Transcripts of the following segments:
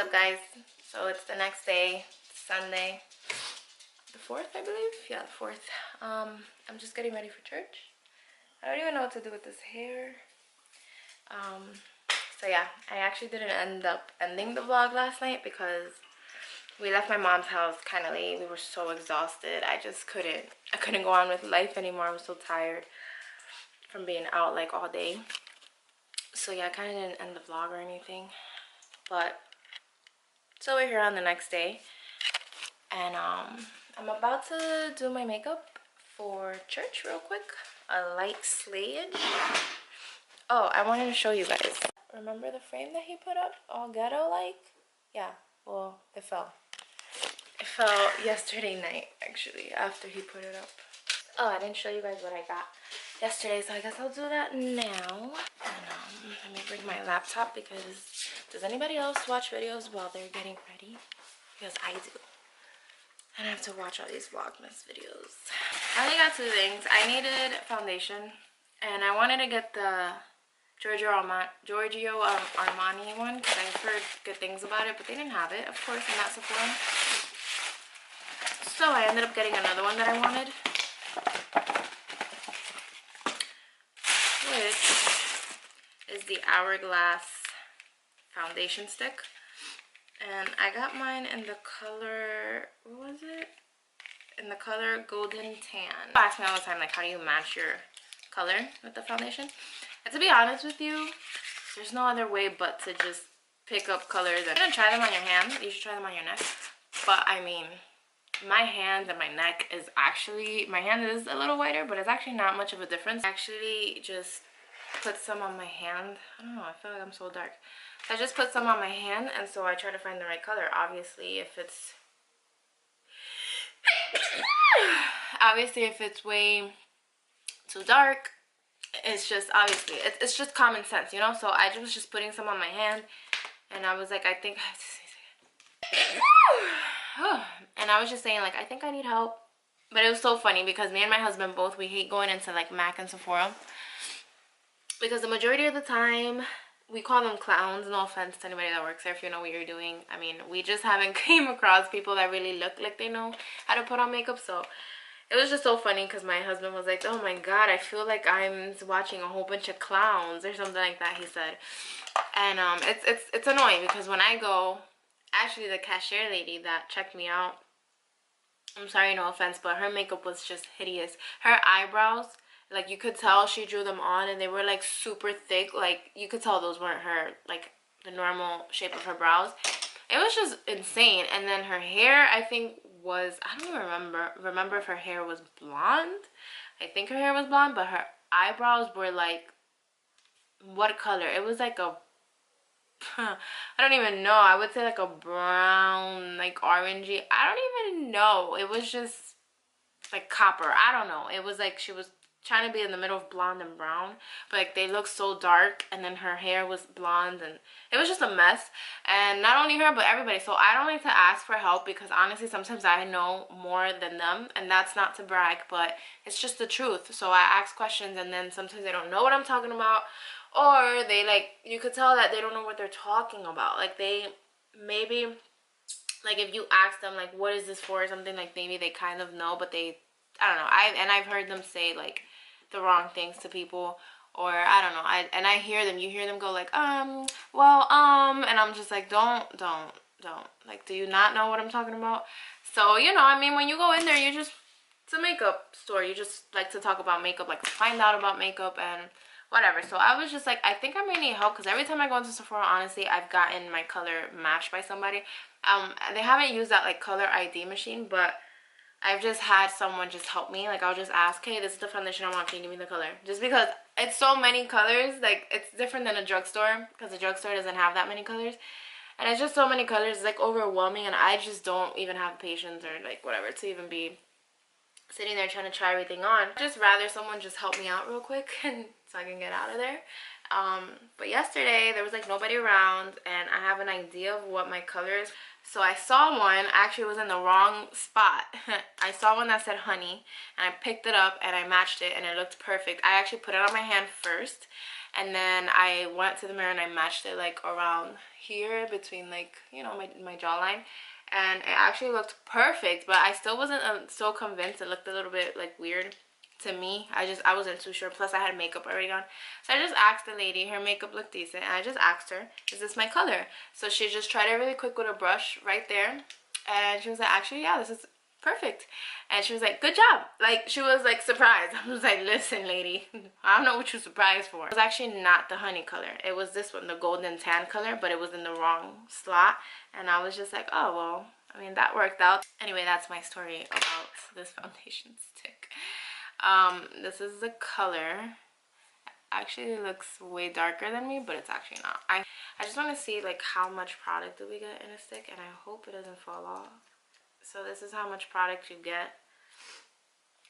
up, guys? So it's the next day, Sunday, the 4th, I believe. Yeah, the 4th. I'm just getting ready for church. I don't even know what to do with this hair. So yeah, I actually didn't end up ending the vlog last night because we left my mom's house kind of late. We were so exhausted. I couldn't go on with life anymore. I was so tired from being out like all day. So yeah, I kind of didn't end the vlog or anything. But so we're here on the next day, and I'm about to do my makeup for church real quick. A light slayage. Oh, I wanted to show you guys. Remember the frame that he put up, all ghetto like? Yeah, well, it fell. It fell yesterday night, actually, after he put it up. Oh, I didn't show you guys what I got yesterday, so I guess I'll do that now. And let me bring my laptop, because does anybody else watch videos while they're getting ready? Because I do. And I have to watch all these Vlogmas videos. I only got 2 things. I needed foundation, and I wanted to get the Giorgio Armani one, because I've heard good things about it, but they didn't have it, of course, in that Sephora. So I ended up getting another one that I wanted, which is the Hourglass foundation stick. And I got mine in the color, what was it? In the color Golden Tan. People ask me all the time, like, how do you match your color with the foundation? And to be honest with you, there's no other way but to just pick up colors. If you're gonna try them on your hand, you should try them on your neck. But I mean, my hand and my neck is actually, my hand is a little whiter, but it's actually not much of a difference. I actually just put some on my hand. I don't know, I feel like I'm so dark. So I just put some on my hand, and so I try to find the right color. Obviously, if it's way too dark, it's just, obviously, it's just common sense, you know? So I was just putting some on my hand, and I was like, I think I have to say and I was just saying, like, I think I need help. But it was so funny because me and my husband both, we hate going into like MAC and Sephora, because the majority of the time we call them clowns. No offense to anybody that works there if you know what you're doing. I mean, we just haven't came across people that really look like they know how to put on makeup. So it was just so funny because my husband was like, oh my god, I feel like I'm watching a whole bunch of clowns or something like that, he said. And it's annoying because when I go, actually the cashier lady that checked me out, I'm sorry, no offense, but her makeup was just hideous. Her eyebrows, like, you could tell she drew them on, and they were like super thick. Like, you could tell those weren't her, like, the normal shape of her brows. It was just insane. And then her hair, I think, was, I don't remember if her hair was blonde. I think her hair was blonde, but her eyebrows were like, what color? It was like a, I don't even know. I would say like a brown, like orangey. I don't even know. It was just like copper. I don't know. It was like she was trying to be in the middle of blonde and brown, but like they looked so dark, and then her hair was blonde, and it was just a mess. And not only her, but everybody. So I don't like to ask for help, because honestly sometimes I know more than them, and that's not to brag, but it's just the truth. So I ask questions, and then sometimes they don't know what I'm talking about, or they, like, you could tell that they don't know what they're talking about. Like, they maybe, like, if you ask them like, what is this for, or something, like, maybe they kind of know, but they, I don't know. I've heard them say like the wrong things to people, or I don't know. I hear them. You hear them go like, well, and I'm just like, don't. Like, do you not know what I'm talking about? So, you know, I mean, when you go in there, you just, it's a makeup store. You just like to talk about makeup, like to find out about makeup and whatever. So I was just like, I think I may need help, because every time I go into Sephora, honestly, I've gotten my color matched by somebody. They haven't used that like color ID machine, but I've just had someone just help me. Like, I'll just ask, hey, this is the foundation I want, can you give me the color? Just because it's so many colors. Like, it's different than a drugstore, because the drugstore doesn't have that many colors. And it's just so many colors. It's like overwhelming, and I just don't even have patience or like whatever to even be sitting there trying to try everything on. I'd just rather someone just help me out real quick and so I can get out of there. But yesterday there was like nobody around, and I have an idea of what my color is. So I saw one, actually it was in the wrong spot. I saw one that said honey, and I picked it up and I matched it, and it looked perfect. I actually put it on my hand first, And then I went to the mirror and I matched it like around here between like, you know, my jawline. And it actually looked perfect, but I still wasn't so convinced. It looked a little bit like weird to me. I wasn't too sure. Plus I had makeup already on. So I just asked the lady, her makeup looked decent, and I just asked her, is this my color? So she just tried it really quick with a brush right there. And she was like, actually, yeah, this is perfect. And she was like, good job. Like, she was like surprised. I was like, listen, lady, I don't know what you're surprised for. It was actually not the honey color. It was this one, the golden tan color, but it was in the wrong slot. And I was just like, oh, well, I mean, that worked out. Anyway, that's my story about this foundation stick. This is the color. Actually, it looks way darker than me, but it's actually not. I just want to see like how much product do we get in a stick, and I hope it doesn't fall off. So this is how much product you get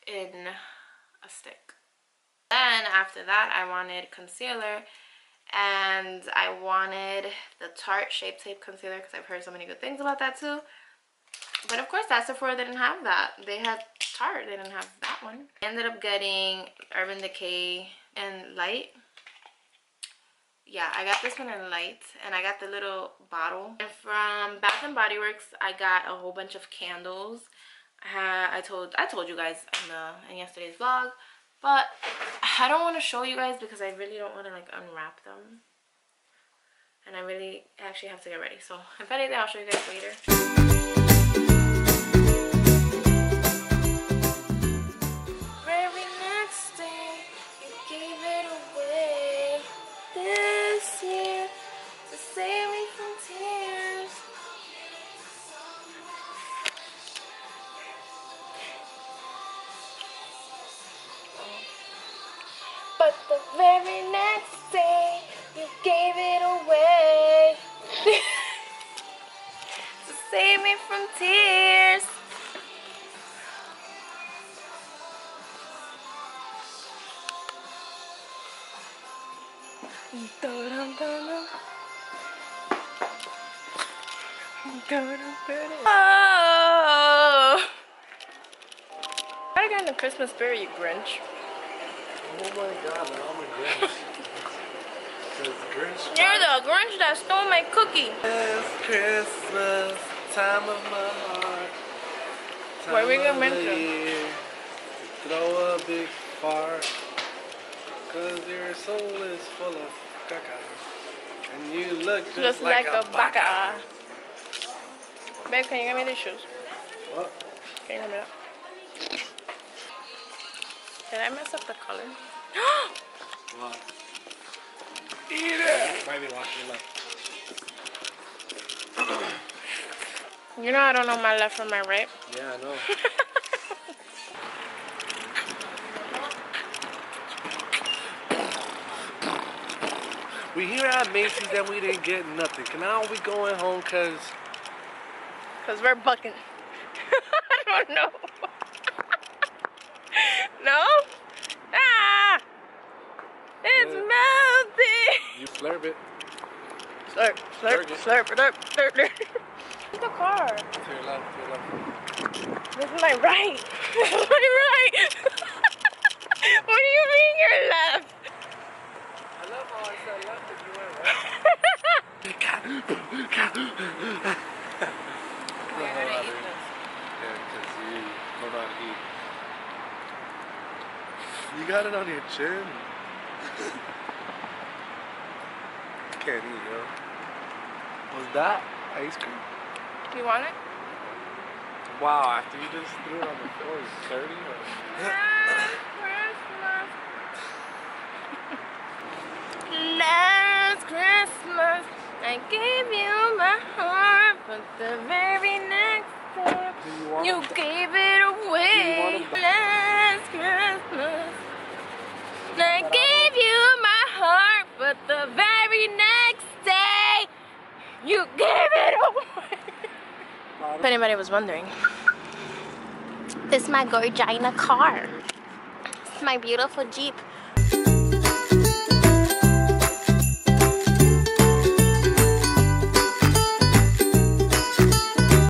in a stick. Then after that, I wanted concealer, and I wanted the Tarte Shape Tape concealer because I've heard so many good things about that too. But of course, that Sephora didn't have that. They had Tarte, they didn't have that one. I ended up getting Urban Decay in light. Yeah, I got this one in light, and I got the little bottle. And from Bath and Body Works, I got a whole bunch of candles. I told you guys in yesterday's vlog, but I don't want to show you guys because I really don't want to like unwrap them, and I really actually have to get ready. So if anything, I'll show you guys later. But the very next day, you gave it away to save me from tears. Oh! Gotta get in the Christmas spirit, you Grinch. Oh my god, man, I'm a Grinch. Grinch. You're the Grinch that stole my cookie. It's Christmas, time of my heart. What are we gonna mention? Throw a big fart. Cause your soul is full of caca. And you look just like a baka. Babe, can you give me these shoes? What? Can you give me that? Did I mess up the color? What? Eat it! Maybe wash your left. You know I don't know my left from my right. Yeah, I know. We here at Macy's and we didn't get nothing. Now we going home cause we're bucking. I don't know. No? Ah! It's melting! you slurp it. Slurp, slurp, slurp, slurp, slurp, slurp. Where's the car? To your left, to your left. This is my right. This is my right. What do you mean you're left? I love how I said left if you went right. We're gonna eat this. Yeah, because you know not eat. You got it on your chin. Can't eat, yo. Was that ice cream? You want it? Wow, after you just threw it on the floor, it's dirty. Last Christmas, I gave you my heart, but the very next day, you gave it away. Last Christmas, I gave you my heart, but the very next day, you gave it away. If anybody was wondering, this is my Gorgina car. It's my beautiful Jeep.